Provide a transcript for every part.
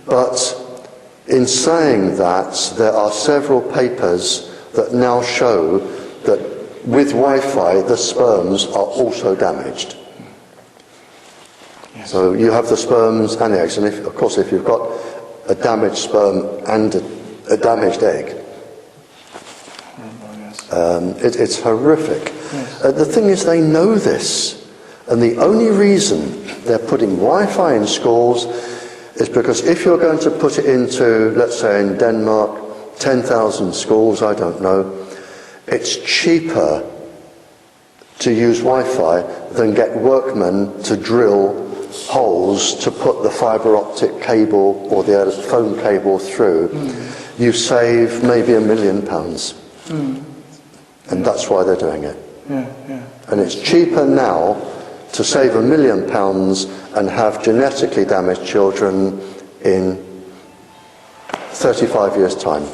But in saying that, there are several papers that now show that with Wi-Fi, the sperms are also damaged. Yes. So you have the sperms and eggs, and of course if you've got a damaged sperm and a damaged egg, it's horrific. Yes. The thing is, they know this, and the only reason they're putting Wi-Fi in schools is because if you're going to put it into, let's say in Denmark, 10,000 schools, I don't know, it's cheaper to use Wi-Fi than get workmen to drill holes to put the fibre optic cable or the phone cable through. You save maybe £1 million. And that's why they're doing it. And it's cheaper now to save £1 million and have genetically damaged children in 35 years' time.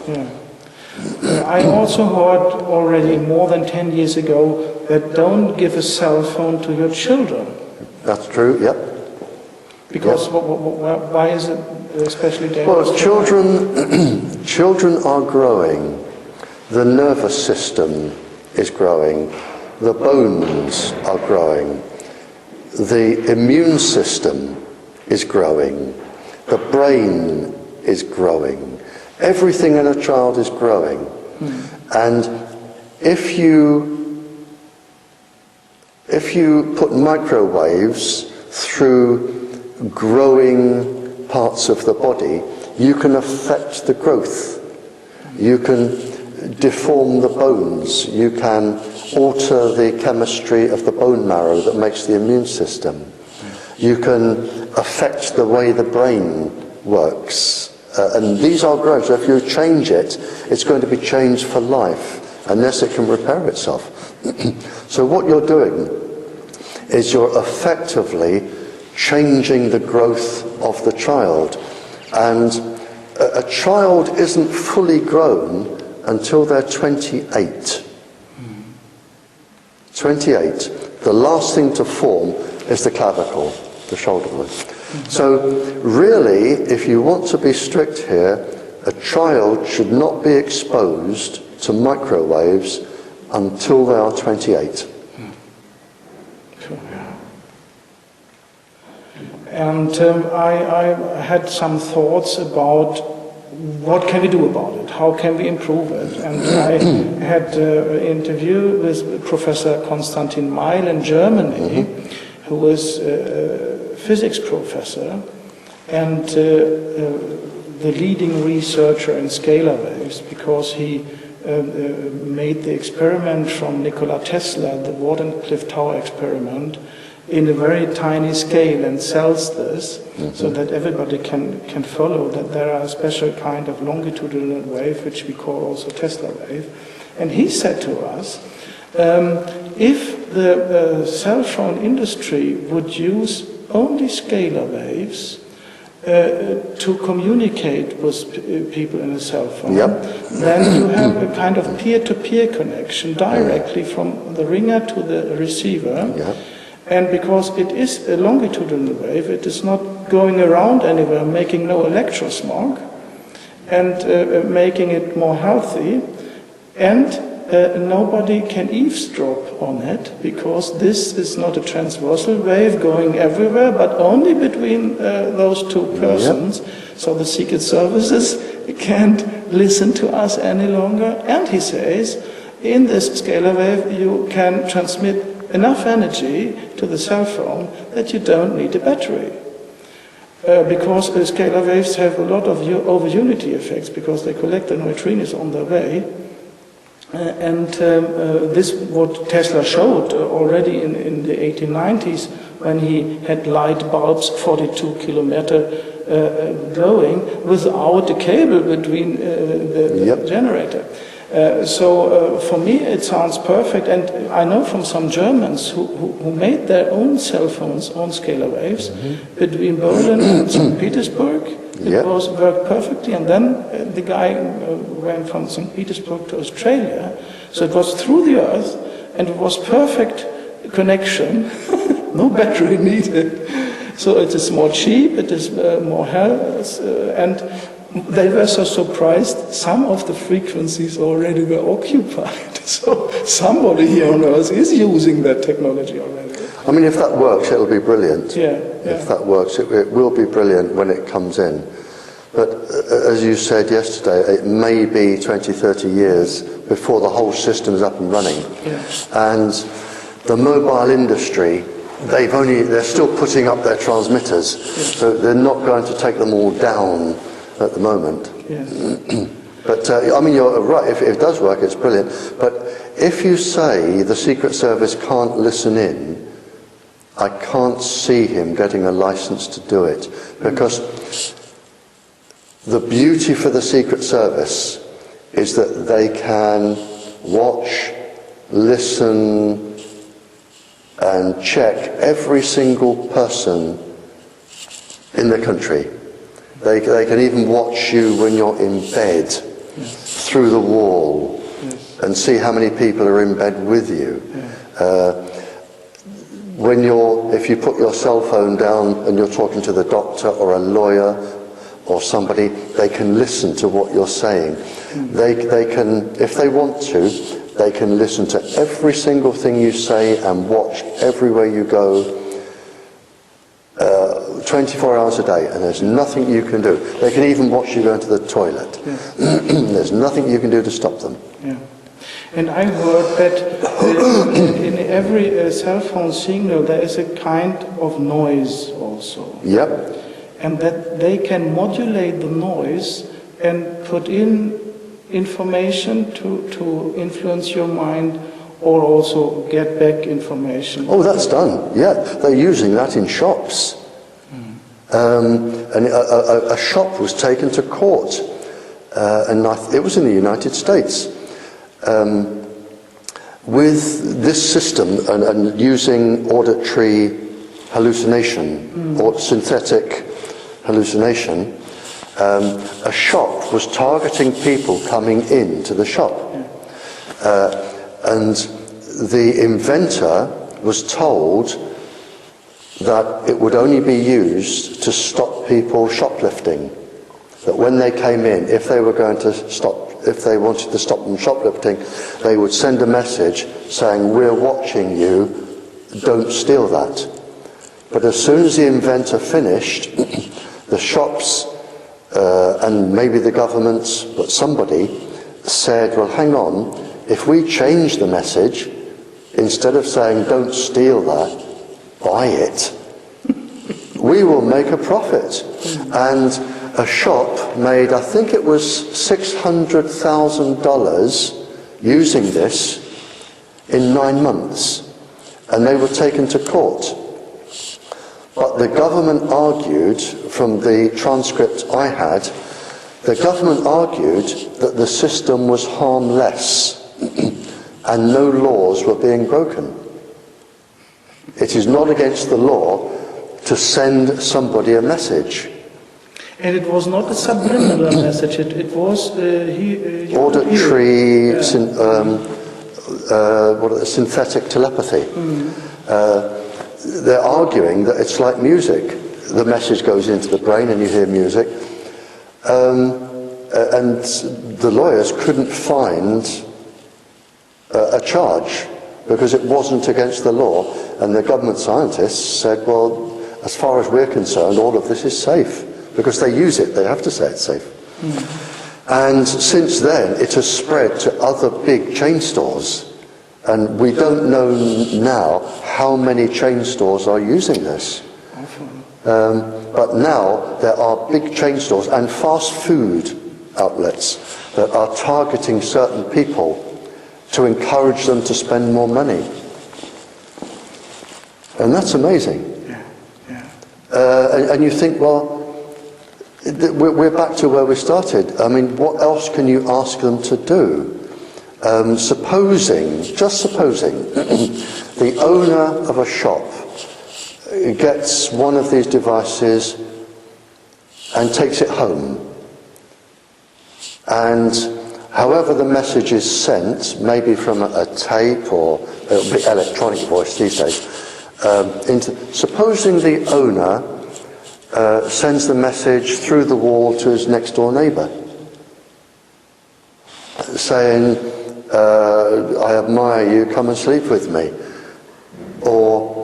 I also heard already more than 10 years ago that don't give a cell phone to your children. That's true, yep. Because why is it especially dangerous? Well, children are growing. The nervous system is growing. The bones are growing. The immune system is growing. The brain is growing. Everything in a child is growing. And if you put microwaves through growing parts of the body, you can affect the growth. You can deform the bones. You can alter the chemistry of the bone marrow that makes the immune system. You can affect the way the brain works. And these are growing, so if you change it, it's going to be changed for life, unless it can repair itself. So what you're doing is you're effectively changing the growth of the child. And a child isn't fully grown until they're 28. 28. The last thing to form is the clavicle, the shoulder blade. So really, if you want to be strict here, a child should not be exposed to microwaves until they are 28. And I had some thoughts about what can we do about it? How can we improve it? And I had an interview with Professor Konstantin Meil in Germany, who is a physics professor and the leading researcher in scalar waves, because he made the experiment from Nikola Tesla, the Wardenclyffe Tower experiment, in a very tiny scale, and sells this so that everybody can follow that there are a special kind of longitudinal wave which we call also Tesla wave. And he said to us, if the cell phone industry would use only scalar waves to communicate with people in a cell phone, then you have a kind of peer-to-peer connection directly from the ringer to the receiver. And because it is a longitudinal wave, it is not going around anywhere, making no electrosmog, and making it more healthy. And nobody can eavesdrop on it, because this is not a transversal wave going everywhere, but only between those two persons. So the secret services can't listen to us any longer. And he says, in this scalar wave, you can transmit enough energy to the cell phone that you don't need a battery. Because scalar waves have a lot of over-unity effects, because they collect the neutrinos on their way. And this what Tesla showed already in the 1890s, when he had light bulbs 42 kilometer glowing without a cable between the generator. So for me it sounds perfect, and I know from some Germans who made their own cell phones on scalar waves between Berlin and St. Petersburg. It was worked perfectly, and then the guy went from St. Petersburg to Australia, so it was through the earth, and it was perfect connection, no battery needed. So it is more cheap, it is more health, and they were so surprised, some of the frequencies already were occupied. So somebody here on Earth is using that technology already. I mean, if that works, it'll be brilliant. Yeah. If that works, it will be brilliant when it comes in. But as you said yesterday, it may be 20, 30 years before the whole system is up and running. Yeah. And the mobile industry, they're still putting up their transmitters, so they're not going to take them all down at the moment. Yes. But I mean, you're right, if it does work, it's brilliant. But if you say the Secret Service can't listen in, I can't see him getting a license to do it, because the beauty for the Secret Service is that they can watch, listen, and check every single person in the country. They can even watch you when you're in bed through the wall and see how many people are in bed with you. If you put your cell phone down and you're talking to the doctor or a lawyer or somebody, they can listen to what you're saying. They can, if they want to, they can listen to every single thing you say and watch everywhere you go 24 hours a day, and there's nothing you can do. They can even watch you go to the toilet. There's nothing you can do to stop them. Yeah. And I heard that in every cell phone signal there is a kind of noise also. Yep. And that they can modulate the noise and put in information to influence your mind, or also get back information. Oh, that's done. Yeah, they're using that in shops. And a shop was taken to court, and it was in the United States. With this system and using auditory hallucination or synthetic hallucination, a shop was targeting people coming into the shop. And the inventor was told that it would only be used to stop people shoplifting. That when they came in, if they wanted to stop them shoplifting, they would send a message saying, "We're watching you, don't steal that." But as soon as the inventor finished, the shops and maybe the governments, but somebody said, "Well, hang on, if we change the message, instead of saying don't steal that, buy it, we will make a profit." And a shop made, I think it was $600,000 using this in 9 months, and they were taken to court. But the government argued, from the transcript I had, the government argued that the system was harmless and no laws were being broken. It is not against the law to send somebody a message. And it was not a subliminal message, it was auditory, synthetic telepathy. They're arguing that it's like music. The message goes into the brain and you hear music. And the lawyers couldn't find a charge because it wasn't against the law. And the government scientists said, well, as far as we're concerned, all of this is safe. Because they use it, they have to say it's safe. And since then, it has spread to other big chain stores. And we don't know now how many chain stores are using this. But now there are big chain stores and fast food outlets that are targeting certain people to encourage them to spend more money. And that's amazing. And you think, well, we're back to where we started. I mean, what else can you ask them to do? Supposing, the owner of a shop gets one of these devices and takes it home. And however the message is sent, maybe from a tape or it'll be electronic voice these days, supposing the owner sends the message through the wall to his next door neighbour, saying, I admire you, come and sleep with me, or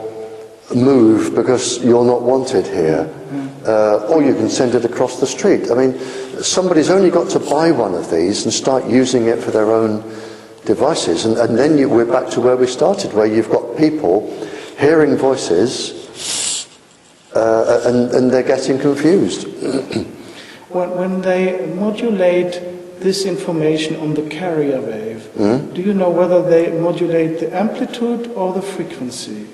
move because you're not wanted here, or you can send it across the street. I mean, somebody's only got to buy one of these and start using it for their own devices, and then we're back to where we started, where you've got people hearing voices and they're getting confused. When they modulate this information on the carrier wave, do you know whether they modulate the amplitude or the frequency?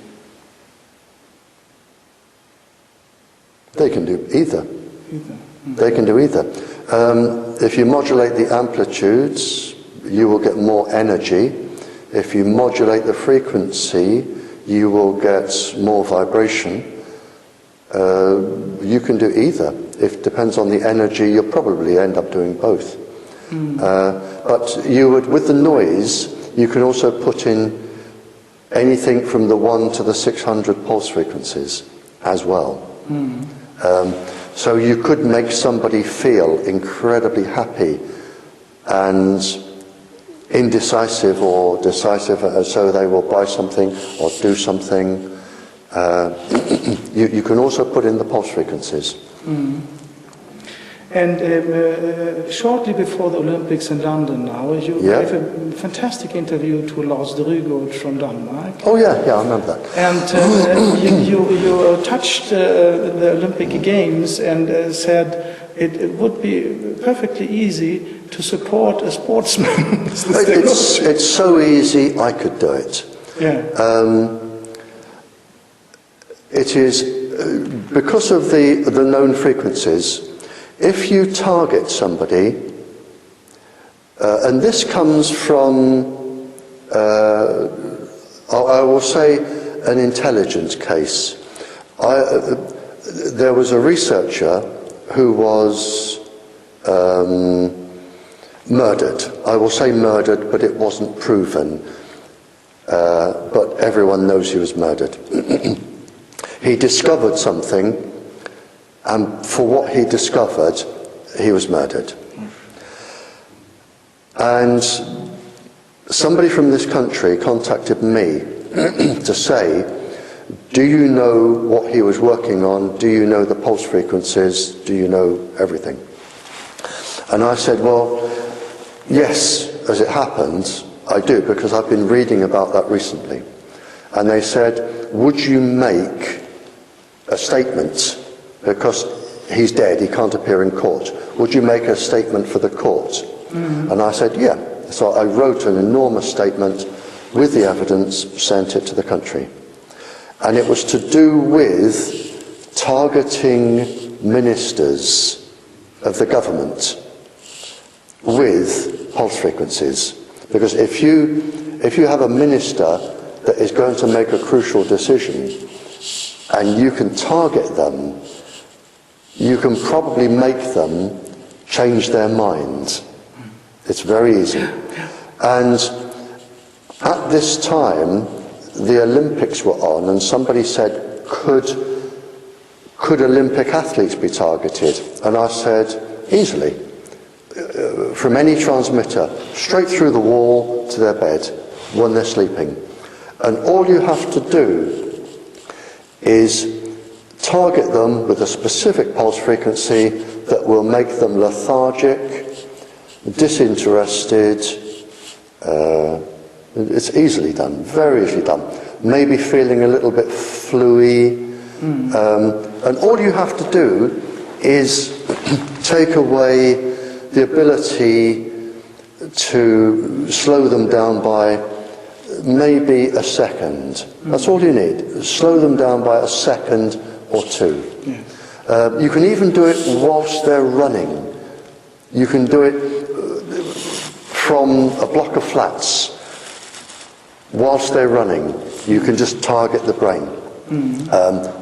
They can do either. They can do either. If you modulate the amplitudes, you will get more energy. If you modulate the frequency, you will get more vibration. You can do either. If it depends on the energy, you'll probably end up doing both. But you would, with the noise, you can also put in anything from the 1 to the 600 pulse frequencies as well. So you could make somebody feel incredibly happy and indecisive or decisive, so they will buy something or do something. You can also put in the pulse frequencies. And shortly before the Olympics in London now, you gave a fantastic interview to Lars Drygård from Denmark. Oh yeah, I remember that. And you touched the Olympic Games and said it would be perfectly easy to support a sportsman. It's so easy, I could do it. Yeah. It is because of the known frequencies. If you target somebody, and this comes from, I will say, an intelligence case. There was a researcher who was murdered. I will say murdered, but it wasn't proven. But everyone knows he was murdered. He discovered something, and for what he discovered, he was murdered. And somebody from this country contacted me to say, do you know what he was working on? Do you know the pulse frequencies? Do you know everything? And I said, well, yes, as it happens, I do, because I've been reading about that recently. And they said, would you make a statement, because he's dead, he can't appear in court, would you make a statement for the court? And I said, yeah. So I wrote an enormous statement with the evidence, sent it to the country. And it was to do with targeting ministers of the government with pulse frequencies. Because if you have a minister that is going to make a crucial decision, and you can target them, you can probably make them change their minds. It's very easy. And at this time, the Olympics were on, and somebody said, could Olympic athletes be targeted? And I said, easily. From any transmitter, straight through the wall to their bed when they're sleeping. And all you have to do is target them with a specific pulse frequency that will make them lethargic, disinterested. It's easily done, very easily done. Maybe feeling a little bit fluey. And all you have to do is take away the ability to slow them down by maybe a second. That's all you need. Slow them down by a second or two. You can even do it whilst they're running. You can do it from a block of flats whilst they're running. You can just target the brain.